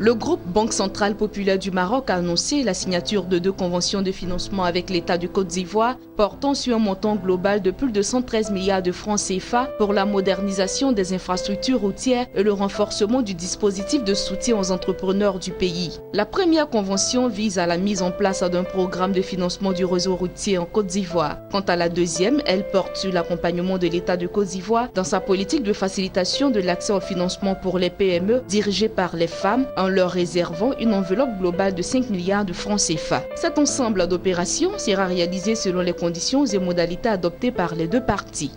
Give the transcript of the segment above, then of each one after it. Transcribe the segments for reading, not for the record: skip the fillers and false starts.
Le groupe Banque Centrale Populaire du Maroc a annoncé la signature de 2 conventions de financement avec l'État du Côte d'Ivoire portant sur un montant global de plus de 113 milliards de francs CFA pour la modernisation des infrastructures routières et le renforcement du dispositif de soutien aux entrepreneurs du pays. La première convention vise à la mise en place d'un programme de financement du réseau routier en Côte d'Ivoire. Quant à la deuxième, elle porte sur l'accompagnement de l'État de Côte d'Ivoire dans sa politique de facilitation de l'accès au financement pour les PME dirigées par les femmes en leur réservant une enveloppe globale de 5 milliards de francs CFA. Cet ensemble d'opérations sera réalisé selon les conditions et modalités adoptées par les 2 parties.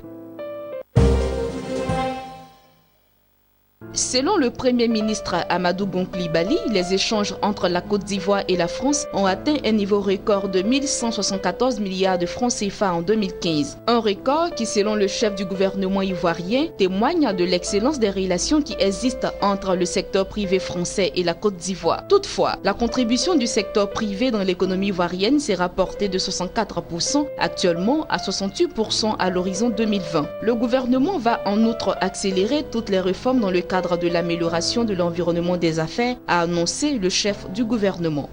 Selon le Premier ministre Amadou Gon Coulibaly, les échanges entre la Côte d'Ivoire et la France ont atteint un niveau record de 1174 milliards de francs CFA en 2015. Un record qui, selon le chef du gouvernement ivoirien, témoigne de l'excellence des relations qui existent entre le secteur privé français et la Côte d'Ivoire. Toutefois, la contribution du secteur privé dans l'économie ivoirienne s'est portée de 64% actuellement à 68% à l'horizon 2020. Le gouvernement va en outre accélérer toutes les réformes dans le cadre de l'amélioration de l'environnement des affaires, a annoncé le chef du gouvernement.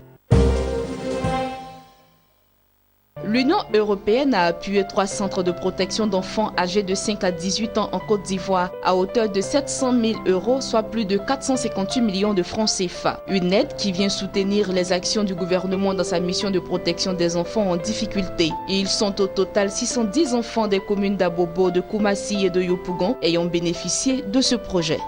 L'Union européenne a appuyé 3 centres de protection d'enfants âgés de 5 à 18 ans en Côte d'Ivoire à hauteur de 700 000 €, soit plus de 458 millions de francs CFA. Une aide qui vient soutenir les actions du gouvernement dans sa mission de protection des enfants en difficulté. Et ils sont au total 610 enfants des communes d'Abobo, de Koumassi et de Yopougon ayant bénéficié de ce projet.